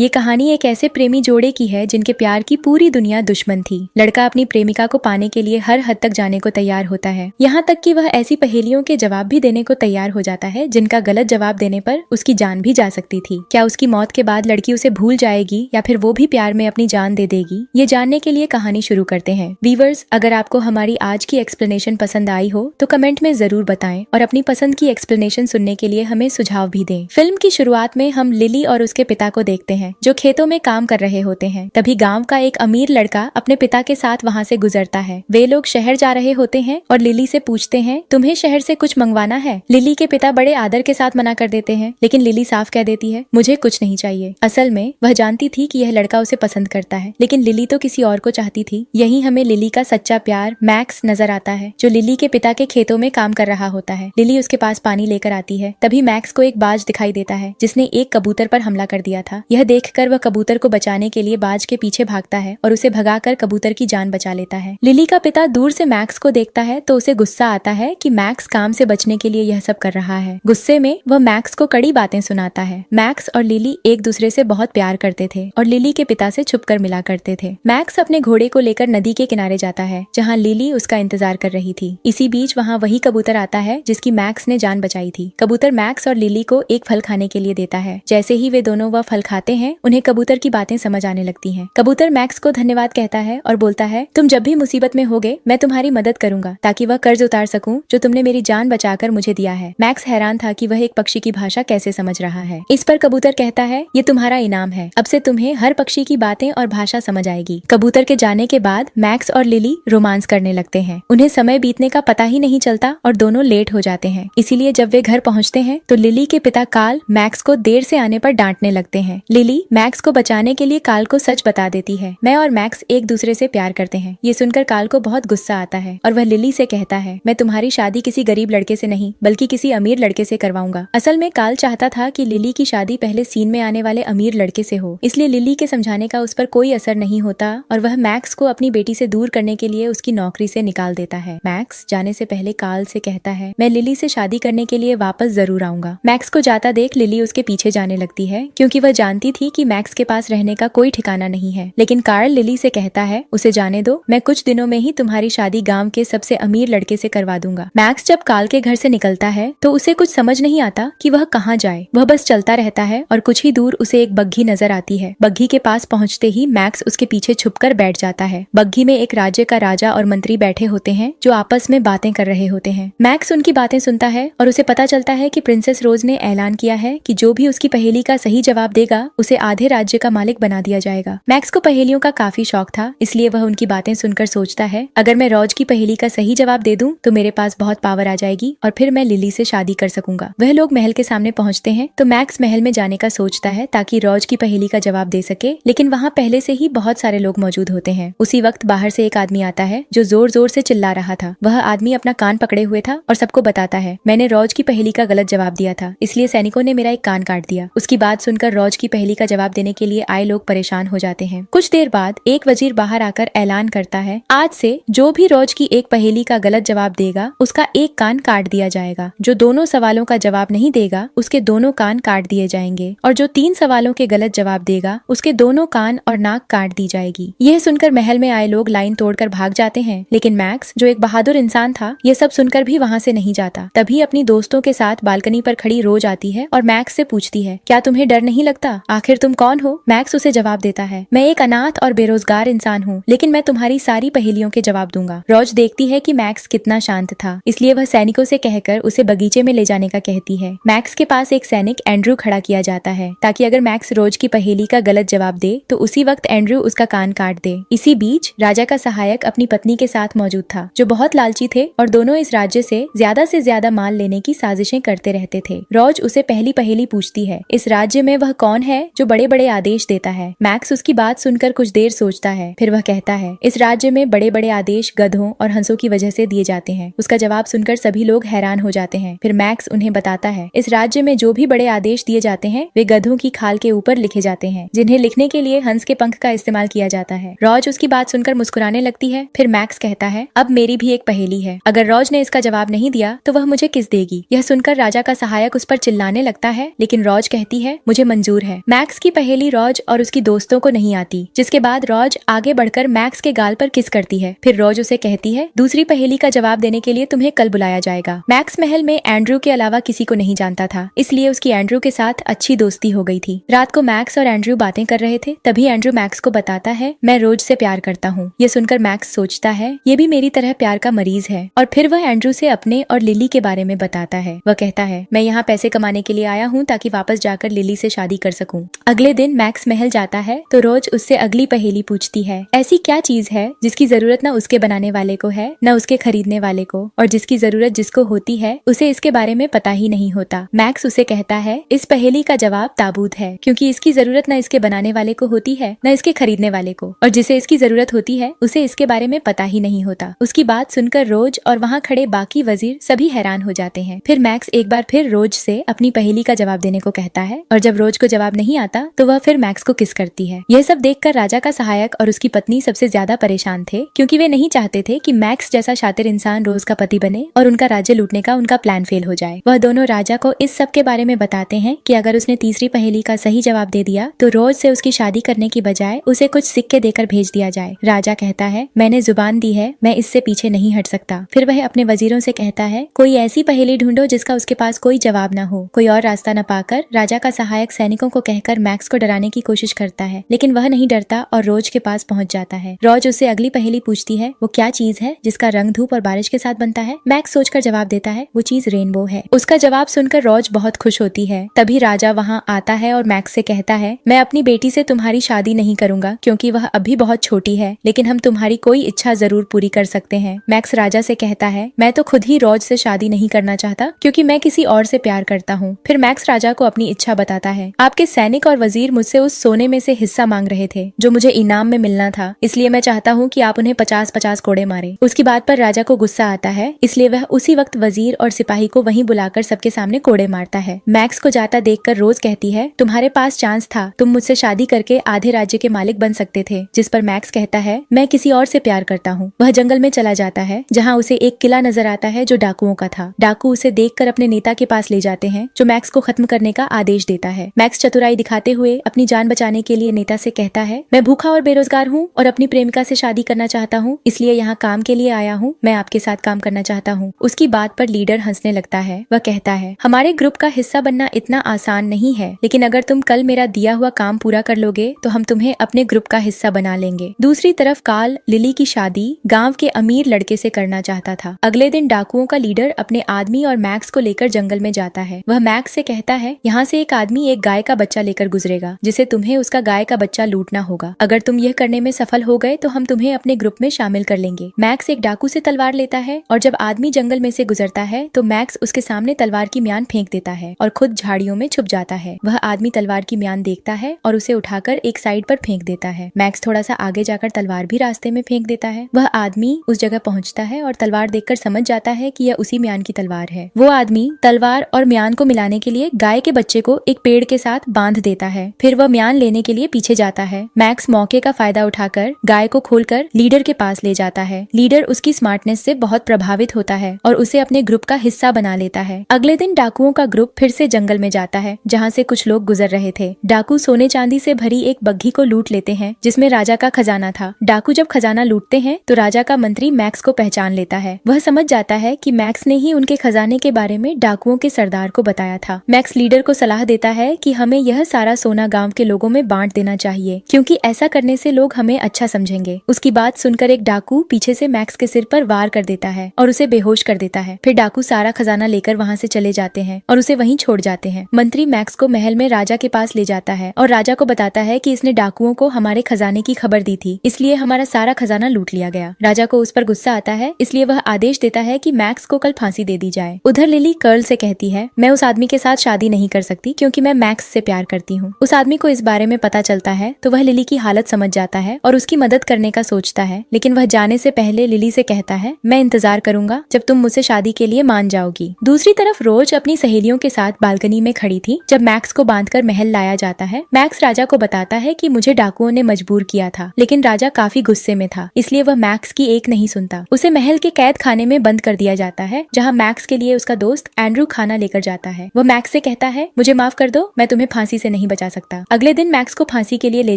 ये कहानी एक ऐसे प्रेमी जोड़े की है जिनके प्यार की पूरी दुनिया दुश्मन थी। लड़का अपनी प्रेमिका को पाने के लिए हर हद तक जाने को तैयार होता है, यहाँ तक कि वह ऐसी पहेलियों के जवाब भी देने को तैयार हो जाता है जिनका गलत जवाब देने पर उसकी जान भी जा सकती थी। क्या उसकी मौत के बाद लड़की उसे भूल जाएगी या फिर वो भी प्यार में अपनी जान दे देगी? ये जानने के लिए कहानी शुरू करते हैं। व्यूअर्स, अगर आपको हमारी आज की एक्सप्लेनेशन पसंद आई हो तो कमेंट में जरूर बताएं और अपनी पसंद की एक्सप्लेनेशन सुनने के लिए हमें सुझाव भी दें। फिल्म की शुरुआत में हम लिली और उसके पिता को देखते हैं जो खेतों में काम कर रहे होते हैं। तभी गांव का एक अमीर लड़का अपने पिता के साथ वहां से गुजरता है। वे लोग शहर जा रहे होते हैं और लिली से पूछते हैं, तुम्हें शहर से कुछ मंगवाना है? लिली के पिता बड़े आदर के साथ मना कर देते हैं, लेकिन लिली साफ कह देती है, मुझे कुछ नहीं चाहिए। असल में वह जानती थी कि यह लड़का उसे पसंद करता है, लेकिन लिली तो किसी और को चाहती थी। यही हमें लिली का सच्चा प्यार मैक्स नजर आता है, जो लिली के पिता के खेतों में काम कर रहा होता है। लिली उसके पास पानी लेकर आती है। तभी मैक्स को एक बाज दिखाई देता है जिसने एक कबूतर पर हमला कर दिया था। यह देखकर वह कबूतर को बचाने के लिए बाज के पीछे भागता है और उसे भगाकर कबूतर की जान बचा लेता है। लिली का पिता दूर से मैक्स को देखता है तो उसे गुस्सा आता है कि मैक्स काम से बचने के लिए यह सब कर रहा है। गुस्से में वह मैक्स को कड़ी बातें सुनाता है। मैक्स और लिली एक दूसरे से बहुत प्यार करते थे और लिली के पिता से छुपकर मिला करते थे। मैक्स अपने घोड़े को लेकर नदी के किनारे जाता है जहाँ लिली उसका इंतजार कर रही थी। इसी बीच वहाँ वही कबूतर आता है जिसकी मैक्स ने जान बचाई थी। कबूतर मैक्स और लिली को एक फल खाने के लिए देता है। जैसे ही वे दोनों वह फल खाते हैं उन्हें कबूतर की बातें समझ आने लगती हैं। कबूतर मैक्स को धन्यवाद कहता है और बोलता है, तुम जब भी मुसीबत में होगे मैं तुम्हारी मदद करूंगा ताकि वह कर्ज उतार सकूं जो तुमने मेरी जान बचाकर मुझे दिया है। मैक्स हैरान था कि वह एक पक्षी की भाषा कैसे समझ रहा है। इस पर कबूतर कहता है, ये तुम्हारा इनाम है, अब से तुम्हें हर पक्षी की बातें और भाषा समझ आएगी। कबूतर के जाने के बाद मैक्स और लिली रोमांस करने लगते हैं। उन्हें समय बीतने का पता ही नहीं चलता और दोनों लेट हो जाते हैं। इसीलिए जब वे घर पहुँचते हैं तो लिली के पिता कार्ल मैक्स को देर से आने पर डांटने लगते हैं। लिली मैक्स को बचाने के लिए कार्ल को सच बता देती है। मैं और मैक्स एक दूसरे से प्यार करते हैं। ये सुनकर कार्ल को बहुत गुस्सा आता है और वह लिली से कहता है, मैं तुम्हारी शादी किसी गरीब लड़के से नहीं बल्कि किसी अमीर लड़के से करवाऊंगा। असल में कार्ल चाहता था कि लिली की शादी पहले सीन में आने वाले अमीर लड़के से हो, इसलिए लिली के समझाने का उस पर कोई असर नहीं होता और वह मैक्स को अपनी बेटी से दूर करने के लिए उसकी नौकरी से निकाल देता है। मैक्स जाने से पहले कार्ल से कहता है, मैं लिली से शादी करने के लिए वापस जरूर आऊंगा। मैक्स को जाता देख लिली उसके पीछे जाने लगती है क्योंकि वह जानती थी कि मैक्स के पास रहने का कोई ठिकाना नहीं है। लेकिन कार्ल लिली से कहता है, उसे जाने दो, मैं कुछ दिनों में ही तुम्हारी शादी गांव के सबसे अमीर लड़के से करवा दूंगा। मैक्स जब कार्ल के घर से निकलता है तो उसे कुछ समझ नहीं आता कि वह कहाँ जाए। वह बस चलता रहता है और कुछ ही दूर उसे एक बग्घी नजर आती है। बग्घी के पास पहुँचते ही मैक्स उसके पीछे छुपकर बैठ जाता है। बग्घी में एक राज्य का राजा और मंत्री बैठे होते हैं जो आपस में बातें कर रहे होते हैं। मैक्स उनकी बातें सुनता है और उसे पता चलता है कि प्रिंसेस रोज ने ऐलान किया है कि जो भी उसकी पहेली का सही जवाब देगा उसे आधे राज्य का मालिक बना दिया जाएगा। मैक्स को पहेलियों का काफी शौक था, इसलिए वह उनकी बातें सुनकर सोचता है, अगर मैं रोज की पहेली का सही जवाब दे दूं तो मेरे पास बहुत पावर आ जाएगी और फिर मैं लिली से शादी कर सकूंगा। वह लोग महल के सामने पहुंचते हैं तो मैक्स महल में जाने का सोचता है ताकि रोज की पहेली का जवाब दे सके, लेकिन वहाँ पहले से ही बहुत सारे लोग मौजूद होते हैं। उसी वक्त बाहर से एक आदमी आता है जो जोर जोर से चिल्ला रहा था। वह आदमी अपना कान पकड़े हुए था और सबको बताता है, मैंने रोज की पहेली का गलत जवाब दिया था, इसलिए सैनिकों ने मेरा एक कान काट दिया। उसकी बात सुनकर रोज की पहेली का जवाब देने के लिए आए लोग परेशान हो जाते हैं। कुछ देर बाद एक वजीर बाहर आकर ऐलान करता है, आज से जो भी रोज की एक पहेली का गलत जवाब देगा उसका एक कान काट दिया जाएगा। जो दोनों सवालों का जवाब नहीं देगा उसके दोनों कान काट दिए जाएंगे और जो 3 सवालों के गलत जवाब देगा उसके दोनों कान और नाक काट दी जाएगी। यह सुनकर महल में आए लोग लाइन तोड़कर भाग जाते हैं, लेकिन मैक्स जो एक बहादुर इंसान था यह सब सुनकर भी वहाँ से नहीं जाता। तभी अपनी दोस्तों के साथ बालकनी पर खड़ी रोज आती है और मैक्स से पूछती है, क्या तुम्हें डर नहीं लगता? आखिर तुम कौन हो? मैक्स उसे जवाब देता है, मैं एक अनाथ और बेरोजगार इंसान हूँ, लेकिन मैं तुम्हारी सारी पहेलियों के जवाब दूंगा। रोज देखती है कि मैक्स कितना शांत था, इसलिए वह सैनिकों से कहकर उसे बगीचे में ले जाने का कहती है। मैक्स के पास एक सैनिक एंड्रू खड़ा किया जाता है ताकि अगर मैक्स रोज की पहेली का गलत जवाब दे तो उसी वक्त एंड्रू उसका कान काट दे। इसी बीच राजा का सहायक अपनी पत्नी के साथ मौजूद था जो बहुत लालची थे और दोनों इस राज्य से ज्यादा माल लेने की साजिशें करते रहते थे। रोज उसे पहली पहेली पूछती है, इस राज्य में वह कौन है जो बड़े बड़े आदेश देता है? मैक्स उसकी बात सुनकर कुछ देर सोचता है, फिर वह कहता है, इस राज्य में बड़े बड़े आदेश गधों और हंसों की वजह से दिए जाते हैं। उसका जवाब सुनकर सभी लोग हैरान हो जाते हैं। फिर मैक्स उन्हें बताता है, इस राज्य में जो भी बड़े आदेश दिए जाते हैं वे गधों की खाल के ऊपर लिखे जाते हैं, जिन्हें लिखने के लिए हंस के पंख का इस्तेमाल किया जाता है। रोज उसकी बात सुनकर मुस्कुराने लगती है। फिर मैक्स कहता है, अब मेरी भी एक पहेली है, अगर रोज ने इसका जवाब नहीं दिया तो वह मुझे किस देगी? यह सुनकर राजा का सहायक उस पर चिल्लाने लगता है, लेकिन रोज कहती है, मुझे मंजूर है। मैक्स मैक्स की पहेली रॉज और उसकी दोस्तों को नहीं आती, जिसके बाद रॉज आगे बढ़कर मैक्स के गाल पर किस करती है। फिर रॉज उसे कहती है, दूसरी पहेली का जवाब देने के लिए तुम्हें कल बुलाया जाएगा। मैक्स महल में एंड्रू के अलावा किसी को नहीं जानता था, इसलिए उसकी एंड्रू के साथ अच्छी दोस्ती हो गई थी। रात को मैक्स और एंड्रू बातें कर रहे थे, तभी एंड्रू मैक्स को बताता है, मैं रोज से प्यार करता हूँ। ये सुनकर मैक्स सोचता है, ये भी मेरी तरह प्यार का मरीज है, और फिर वह एंड्रू से अपने और लिली के बारे में बताता है। वह कहता है, मैं यहाँ पैसे कमाने के लिए आया हूँ ताकि वापस जाकर लिली से शादी कर सकूं। अगले दिन मैक्स महल जाता है तो रोज उससे अगली पहेली पूछती है, ऐसी क्या चीज है जिसकी जरूरत न उसके बनाने वाले को है न उसके खरीदने वाले को, और जिसकी जरूरत जिसको होती है उसे इसके बारे में पता ही नहीं होता। मैक्स उसे कहता है, इस पहेली का जवाब ताबूत है, क्योंकि इसकी जरूरत न इसके बनाने वाले को होती है न इसके खरीदने वाले को, और जिसे इसकी जरूरत होती है उसे इसके बारे में पता ही नहीं होता। उसकी बात सुनकर रोज और वहाँ खड़े बाकी वजीर सभी हैरान हो जाते हैं। फिर मैक्स एक बार फिर रोज से अपनी पहेली का जवाब देने को कहता है, और जब रोज को जवाब नहीं आता तो वह फिर मैक्स को किस करती है। यह सब देखकर राजा का सहायक और उसकी पत्नी सबसे ज्यादा परेशान थे, क्योंकि वे नहीं चाहते थे कि मैक्स जैसा शातिर इंसान रोज का पति बने और उनका राज्य लूटने का उनका प्लान फेल हो जाए। वह दोनों राजा को इस सब के बारे में बताते हैं कि अगर उसने तीसरी पहेली का सही जवाब दे दिया तो रोज से उसकी शादी करने की बजाय उसे कुछ सिक्के देकर भेज दिया जाए। राजा कहता है, मैंने जुबान दी है, मैं इससे पीछे नहीं हट सकता। फिर वह अपने वजीरों से कहता है, कोई ऐसी पहेली ढूंढो जिसका उसके पास कोई जवाब न हो। कोई और रास्ता न पाकर राजा का सहायक सैनिकों को कहकर मैक्स को डराने की कोशिश करता है, लेकिन वह नहीं डरता और रोज के पास पहुंच जाता है। रोज उससे अगली पहेली पूछती है, वो क्या चीज है जिसका रंग धूप और बारिश के साथ बनता है। मैक्स सोचकर जवाब देता है, वो चीज रेनबो है। उसका जवाब सुनकर रोज बहुत खुश होती है। तभी राजा वहाँ आता है और मैक्स से कहता है, मैं अपनी बेटी से तुम्हारी शादी नहीं करूंगा क्योंकि वह अभी बहुत छोटी है, लेकिन हम तुम्हारी कोई इच्छा जरूर पूरी कर सकते हैं। मैक्स राजा से कहता है, मैं तो खुद ही रोज से शादी नहीं करना चाहता क्योंकि मैं किसी और से प्यार करता हूँ। फिर मैक्स राजा को अपनी इच्छा बताता है, आपके सैनिक और वजीर मुझसे उस सोने में से हिस्सा मांग रहे थे जो मुझे इनाम में मिलना था, इसलिए मैं चाहता हूँ कि आप उन्हें 50-50 कोड़े मारे। उसकी बात पर राजा को गुस्सा आता है, इसलिए वह उसी वक्त वजीर और सिपाही को वहीं बुलाकर सबके सामने कोड़े मारता है। मैक्स को जाता देखकर रोज कहती है, तुम्हारे पास चांस था, तुम मुझसे शादी करके आधे राज्य के मालिक बन सकते थे। जिस पर मैक्स कहता है, मैं किसी और से प्यार करता हूँ। वह जंगल में चला जाता है जहाँ उसे एक किला नजर आता है जो डाकुओं का था। डाकू उसे देखकर अपने नेता के पास ले जाते हैं जो मैक्स को खत्म करने का आदेश देता है। मैक्स चतुराई दिखाते हुए अपनी जान बचाने के लिए नेता से कहता है, मैं भूखा और बेरोजगार हूँ और अपनी प्रेमिका से शादी करना चाहता हूँ, इसलिए यहाँ काम के लिए आया हूँ, मैं आपके साथ काम करना चाहता हूँ। उसकी बात पर लीडर हंसने लगता है। वह कहता है, हमारे ग्रुप का हिस्सा बनना इतना आसान नहीं है, लेकिन अगर तुम कल मेरा दिया हुआ काम पूरा कर लोगे तो हम तुम्हें अपने ग्रुप का हिस्सा बना लेंगे। दूसरी तरफ कार्ल लिली की शादी गांव के अमीर लड़के से करना चाहता था। अगले दिन डाकुओं का लीडर अपने आदमी और मैक्स को लेकर जंगल में जाता है। वह मैक्स से कहता है, यहाँ से एक आदमी एक गाय का बच्चा लेकर गुजरेगा, जिसे तुम्हें उसका गाय का बच्चा लूटना होगा। अगर तुम यह करने में सफल हो गए तो हम तुम्हें अपने ग्रुप में शामिल कर लेंगे। मैक्स एक डाकू से तलवार लेता है और जब आदमी जंगल में से गुजरता है तो मैक्स उसके सामने तलवार की म्यान फेंक देता है और खुद झाड़ियों में छुप जाता है। वह आदमी तलवार की म्यान देखता है और उसे उठाकर एक साइड पर फेंक देता है। मैक्स थोड़ा सा आगे जाकर तलवार भी रास्ते में फेंक देता है। वह आदमी उस जगह पहुंचता है और तलवार देखकर समझ जाता है कि यह उसी म्यान की तलवार है। वो आदमी तलवार और म्यान को मिलाने के लिए गाय के बच्चे को एक पेड़ के साथ बांध देता है। फिर वह म्यान लेने के लिए पीछे जाता है। मैक्स मौके का फायदा उठाकर गाय को खोलकर लीडर के पास ले जाता है। लीडर उसकी स्मार्टनेस से बहुत प्रभावित होता है और उसे अपने ग्रुप का हिस्सा बना लेता है। अगले दिन डाकुओं का ग्रुप फिर से जंगल में जाता है जहाँ से कुछ लोग गुजर रहे थे। डाकू सोने चांदी से भरी एक बग्घी को लूट लेते हैं जिसमें राजा का खजाना था। डाकू जब खजाना लूटते हैं तो राजा का मंत्री मैक्स को पहचान लेता है। वह समझ जाता है कि मैक्स ने ही उनके खजाने के बारे में डाकुओं के सरदार को बताया था। मैक्स लीडर को सलाह देता है कि हमें यह सारा सोना गांव के लोगों में बांट देना चाहिए, क्योंकि ऐसा करने से लोग हमें अच्छा समझेंगे। उसकी बात सुनकर एक डाकू पीछे से मैक्स के सिर पर वार कर देता है और उसे बेहोश कर देता है। फिर डाकू सारा खजाना लेकर वहाँ से चले जाते हैं और उसे वहीं छोड़ जाते हैं। मंत्री मैक्स को महल में राजा के पास ले जाता है और राजा को बताता है कि इसने डाकुओं को हमारे खजाने की खबर दी थी, इसलिए हमारा सारा खजाना लूट लिया गया। राजा को उस पर गुस्सा आता है, इसलिए वह आदेश देता है कि मैक्स को कल फांसी दे दी जाए। उधर लिली कर्ल से कहती है, मैं उस आदमी के साथ शादी नहीं कर सकती क्योंकि मैं मैक्स से प्यार करती हूँ। उस आदमी को इस बारे में पता चलता है तो वह लिली की हालत समझ जाता है और उसकी मदद करने का सोचता है, लेकिन वह जाने से पहले लिली से कहता है, मैं इंतजार करूंगा जब तुम मुझसे शादी के लिए मान जाओगी। दूसरी तरफ रोज अपनी सहेलियों के साथ बालकनी में खड़ी थी जब मैक्स को बांधकर महल लाया जाता है। मैक्स राजा को बताता है कि मुझे डाकुओं ने मजबूर किया था, लेकिन राजा काफी गुस्से में था, इसलिए वह मैक्स की एक नहीं सुनता। उसे महल के कैद खाने में बंद कर दिया जाता है जहाँ मैक्स के लिए उसका दोस्त एंड्रू खाना लेकर जाता है। वह मैक्स से कहता है, मुझे माफ कर दो, मैं तुम्हें फांसी से नहीं बचा सकता। अगले दिन मैक्स को फांसी के लिए ले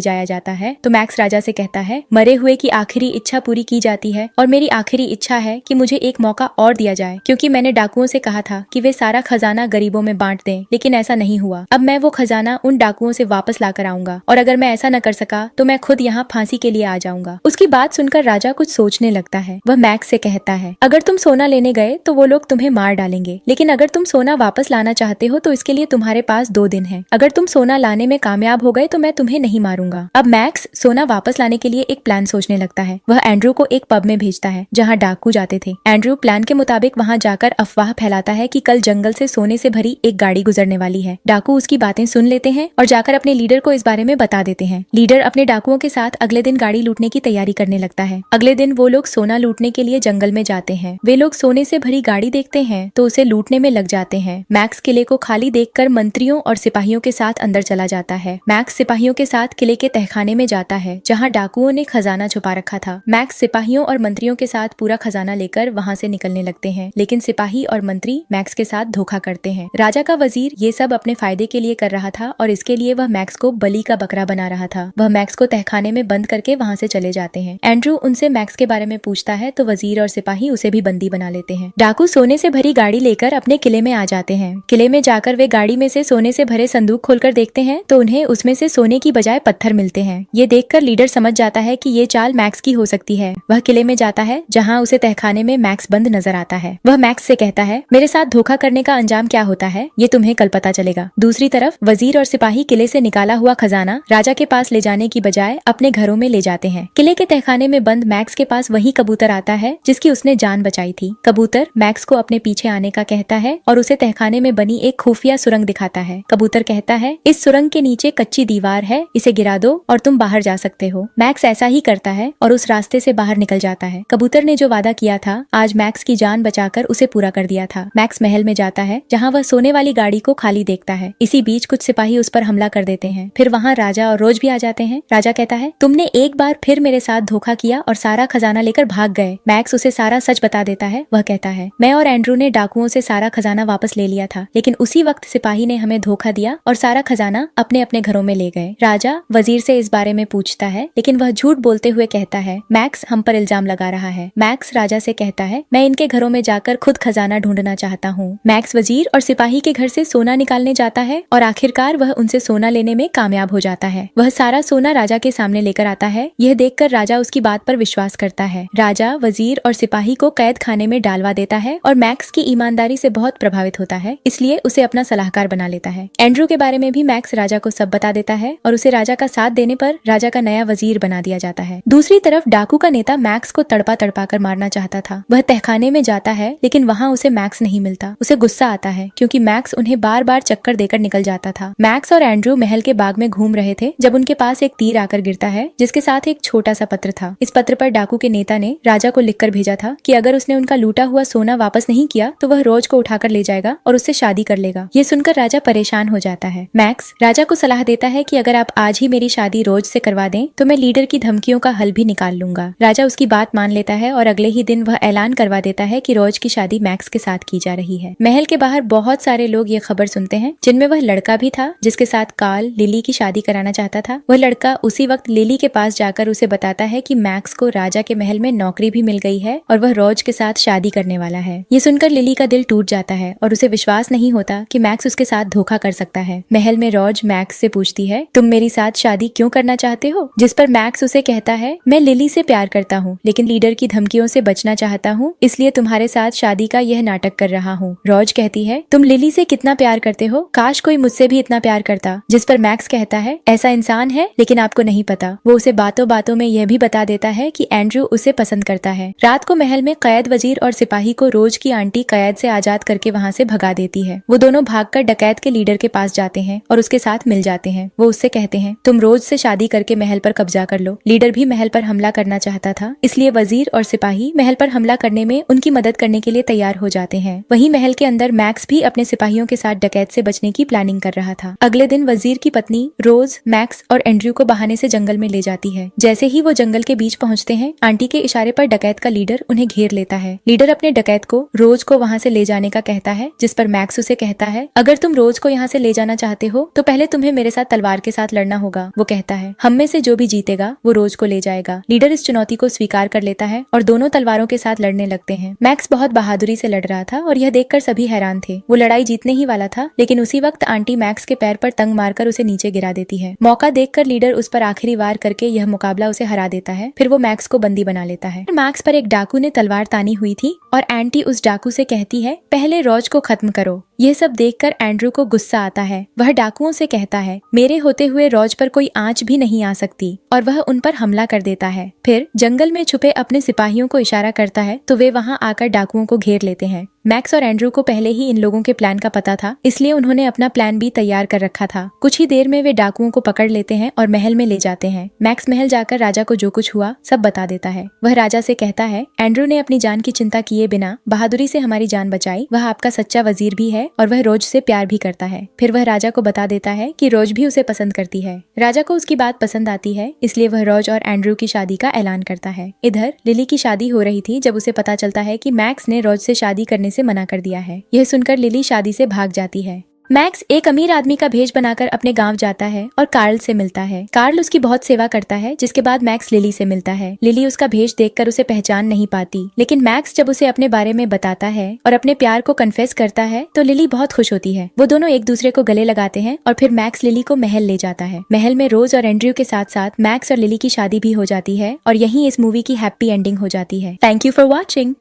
जाया जाता है तो मैक्स राजा से कहता है, मरे हुए की आखिरी इच्छा पूरी की जाती है और मेरी आखिरी इच्छा है कि मुझे एक मौका और दिया जाए, क्योंकि मैंने डाकुओं से कहा था कि वे सारा खजाना गरीबों में बांट दें, लेकिन ऐसा नहीं हुआ। अब मैं वो खजाना उन डाकुओं से वापस लाकर आऊंगा और अगर मैं ऐसा न कर सका तो मैं खुद यहाँ फांसी के लिए आ जाऊंगा। उसकी बात सुनकर राजा कुछ सोचने लगता है। वह मैक्स से कहता है, अगर तुम सोना लेने गए तो वो लोग तुम्हें मार डालेंगे, लेकिन अगर तुम सोना वापस लाना चाहते हो तो इसके लिए तुम्हारे पास 2 दिन है। अगर तुम सोना लाने में कामयाब हो गए तो मैं तुम्हें नहीं मारूंगा। अब मैक्स सोना वापस लाने के लिए एक प्लान सोचने लगता है। वह एंड्रू को एक पब में भेजता है जहाँ डाकू जाते थे। एंड्रू प्लान के मुताबिक वहाँ जाकर अफवाह फैलाता है कि कल जंगल से सोने से भरी एक गाड़ी गुजरने वाली है। डाकू उसकी बातें सुन लेते हैं और जाकर अपने लीडर को इस बारे में बता देते हैं। लीडर अपने डाकुओं के साथ अगले दिन गाड़ी लूटने की तैयारी करने लगता है। अगले दिन वो लोग सोना लूटने के लिए जंगल में जाते हैं। वे लोग सोने से भरी गाड़ी देखते हैं तो उसे लूटने में लग जाते हैं। मैक्स किले को खाली देखकर मंत्रियों और सिपाहियों के साथ अंदर चला जाता है। मैक्स सिपाहियों के साथ किले के तहखाने में जाता है जहाँ डाकुओं ने खजाना छुपा रखा था। मैक्स सिपाहियों और मंत्रियों के साथ पूरा खजाना लेकर वहाँ से निकलने लगते हैं, लेकिन सिपाही और मंत्री मैक्स के साथ धोखा करते हैं। राजा का वजीर ये सब अपने फायदे के लिए कर रहा था और इसके लिए वह मैक्स को बलि का बकरा बना रहा था। वह मैक्स को तहखाने में बंद करके वहाँ से चले जाते हैं। एंड्रू उनसे मैक्स के बारे में पूछता है तो वजीर और सिपाही उसे भी बंदी बना लेते हैं। डाकू सोने से भरी गाड़ी लेकर अपने किले में आ जाते हैं। किले में जाकर वे गाड़ी में से सोने से भरे संदूक खोलकर देखते हैं तो उन्हें उसमें से सोने की बजाय पत्थर मिलते हैं। ये देखकर लीडर समझ जाता है कि ये चाल मैक्स की हो सकती है। वह किले में जाता है जहाँ उसे तहखाने में मैक्स बंद नजर आता है। वह मैक्स से कहता है, मेरे साथ धोखा करने का अंजाम क्या होता है ये तुम्हें कल पता चलेगा। दूसरी तरफ वजीर और सिपाही किले से निकाला हुआ खजाना राजा के पास ले जाने की बजाय अपने घरों में ले जाते हैं। किले के तहखाने में बंद मैक्स के पास वही कबूतर आता है जिसकी उसने जान बचाई थी। कबूतर मैक्स को अपने पीछे आने का कहता है और उसे तहखाने में बनी एक खुफिया सुरंग दिखाता है। कबूतर कहता है, इस सुरंग के नीचे कच्ची दीवार है, इसे गिरा दो और तुम बाहर जा सकते हो। मैक्स ऐसा ही करता है और उस रास्ते से बाहर निकल जाता है। कबूतर ने जो वादा किया था आज मैक्स की जान बचाकर उसे पूरा कर दिया था। मैक्स महल में जाता है जहाँ वह सोने वाली गाड़ी को खाली देखता है। इसी बीच कुछ सिपाही उस पर हमला कर देते हैं। फिर वहाँ राजा और रोज भी आ जाते हैं। राजा कहता है, तुमने एक बार फिर मेरे साथ धोखा किया और सारा खजाना लेकर भाग गए। मैक्स उसे सारा सच बता देता है। वह कहता है, मैं और एंड्रू ने डाकुओं से सारा खजाना वापस ले लिया था, लेकिन उसी वक्त सिपाही ने हमें धोखा दिया और सारा खजाना अपने अपने घरों में ले गए। राजा वजीर से इस बारे में पूछता है, लेकिन वह झूठ बोलते हुए कहता है, मैक्स हम पर इल्जाम लगा रहा है। मैक्स राजा से कहता है, मैं इनके घरों में जाकर खुद खजाना ढूंढना चाहता हूँ। मैक्स वजीर और सिपाही के घर से सोना निकालने जाता है और आखिरकार वह उनसे सोना लेने में कामयाब हो जाता है। वह सारा सोना राजा के सामने लेकर आता है। यह देखकर राजा उसकी बात पर विश्वास करता है। राजा वजीर और सिपाही को कैद खाने में डालवा देता है और मैक्स की ईमानदारी से बहुत प्रभावित होता है, इसलिए उसे अपना सलाहकार बना लेता है। एंड्रू के बारे में भी मैक्स राजा को सब बता देता है और उसे राजा का साथ देने पर राजा का नया वजीर बना दिया जाता है। दूसरी तरफ डाकू का नेता मैक्स को तड़पा तड़पा कर मारना चाहता था। वह तहखाने में जाता है लेकिन वहाँ उसे मैक्स नहीं मिलता। उसे गुस्सा आता है क्योंकि मैक्स उन्हें बार बार चक्कर देकर निकल जाता था। मैक्स और एंड्रू महल के बाग में घूम रहे थे जब उनके पास एक तीर आकर गिरता है जिसके साथ एक छोटा सा पत्र था। इस पत्र पर डाकू के नेता ने राजा को लिखकर भेजा था कि अगर उसने उनका लूटा हुआ सोना वापस नहीं किया तो वह रोज को उठाकर ले जाएगा और उससे शादी कर लेगा। ये सुनकर राजा परेशान हो जाता है। मैक्स राजा को सलाह देता है कि अगर आप आज ही मेरी शादी रोज से करवा दें तो मैं लीडर की धमकियों का हल भी निकाल लूंगा। राजा उसकी बात मान लेता है और अगले ही दिन वह ऐलान करवा देता है कि रोज की शादी मैक्स के साथ की जा रही है। महल के बाहर बहुत सारे लोग ये खबर सुनते हैं, जिनमें वह लड़का भी था जिसके साथ कार्ल लिली की शादी कराना चाहता था। वह लड़का उसी वक्त लिली के पास जाकर उसे बताता है कि मैक्स को राजा के महल में नौकरी भी मिल गई है और वह रोज के साथ शादी करने वाला है। ये सुनकर लिली का दिल टूट जाता है और उसे विश्वास नहीं होता कि मैक्स उसके साथ धोखा कर सकता है। महल में रोज मैक्स से पूछती है, तुम मेरी साथ शादी क्यों करना चाहते हो? जिस पर मैक्स उसे कहता है, मैं लिली से प्यार करता हूँ लेकिन लीडर की धमकियों से बचना चाहता हूँ, इसलिए तुम्हारे साथ शादी का यह नाटक कर रहा हूँ। रोज कहती है, तुम लिली से कितना प्यार करते हो, काश कोई मुझसे भी इतना प्यार करता। जिस पर मैक्स कहता है, ऐसा इंसान है लेकिन आपको नहीं पता। वो उसे बातों बातों में यह भी बता देता है कि एंड्रू उसे पसंद करता है। रात को महल में कैद वजीर और सिपाही को रोज की आंटी कैद से आजाद करके वहाँ से भगा देती है। वो दोनों भागकर डकैत के लीडर के पास जाते हैं और उसके साथ मिल जाते हैं। वो उससे कहते हैं, तुम रोज से शादी करके महल पर कब्जा कर लो। लीडर भी महल पर हमला करना चाहता था, इसलिए वजीर और सिपाही महल पर हमला करने में उनकी मदद करने के लिए तैयार हो जाते हैं। वहीं महल के अंदर मैक्स भी अपने सिपाहियों के साथ डकैत से बचने की प्लानिंग कर रहा था। अगले दिन वजीर की पत्नी रोज मैक्स और एंड्रयू को बहाने से जंगल में ले जाती है। जैसे ही वो जंगल के बीच पहुंचते हैं, आंटी के इशारे पर डकैत का लीडर उन्हें घेर लेता है। लीडर अपने डकैत को रोज को वहाँ से ले जाने का कहता है, जिस पर मैक्स उसे कहता है, अगर तुम रोज को यहाँ से ले जाना चाहते हो तो पहले तुम्हें मेरे साथ तलवार के साथ लड़ना होगा। वो कहता है हम में से जो भी जीतेगा वो रोज को ले जाएगा। लीडर इस चुनौती को स्वीकार कर लेता है और दोनों तलवारों के साथ लड़ने लगते हैं। मैक्स बहुत बहादुरी से लड़ रहा था और यह देखकर सभी हैरान थे। वो लड़ाई जीतने ही वाला था, लेकिन उसी वक्त आंटी मैक्स के पैर पर तंग मारकर उसे नीचे गिरा देती है। मौका देखकर लीडर उस पर आखिरी वार करके यह मुकाबला उसे हरा देता है। फिर वो मैक्स को बंदी बना लेता है। मैक्स पर एक डाकू ने तलवार तानी हुई थी और आंटी उस डाकू से कहती है पहले रोज को खत्म करो। यह सब देखकर एंड्रू को गुस्सा आता है। वह डाकुओं से कहता है मेरे होते हुए रोज पर कोई आंच भी नहीं आ सकती, और वह उन पर हमला कर देता है। फिर जंगल में छुपे अपने सिपाहियों को इशारा करता है तो वे वहां आकर डाकुओं को घेर लेते हैं। मैक्स और एंड्रू को पहले ही इन लोगों के प्लान का पता था, इसलिए उन्होंने अपना प्लान भी तैयार कर रखा था। कुछ ही देर में वे डाकुओं को पकड़ लेते हैं और महल में ले जाते हैं। मैक्स महल जाकर राजा को जो कुछ हुआ सब बता देता है। वह राजा से कहता है एंड्रू ने अपनी जान की चिंता किए बिना बहादुरी से हमारी जान बचाई। वह आपका सच्चा वजीर भी है और वह रोज से प्यार भी करता है। फिर वह राजा को बता देता है कि रोज भी उसे पसंद करती है। राजा को उसकी बात पसंद आती है, इसलिए वह रोज और एंड्रू की शादी का ऐलान करता है। इधर लिली की शादी हो रही थी जब उसे पता चलता है कि मैक्स ने रोज से शादी करने से मना कर दिया है। यह सुनकर लिली शादी से भाग जाती है। मैक्स एक अमीर आदमी का भेष बनाकर अपने गांव जाता है और कार्ल से मिलता है। कार्ल उसकी बहुत सेवा करता है, जिसके बाद मैक्स लिली से मिलता है। लिली उसका भेष देखकर उसे पहचान नहीं पाती, लेकिन मैक्स जब उसे अपने बारे में बताता है और अपने प्यार को कन्फेस करता है तो लिली बहुत खुश होती है। वो दोनों एक दूसरे को गले लगाते हैं और फिर मैक्स लिली को महल ले जाता है। महल में रोज और एंड्रयू के साथ साथ मैक्स और लिली की शादी भी हो जाती है और यहीं इस मूवी की हैप्पी एंडिंग हो जाती है। Thank you for watching.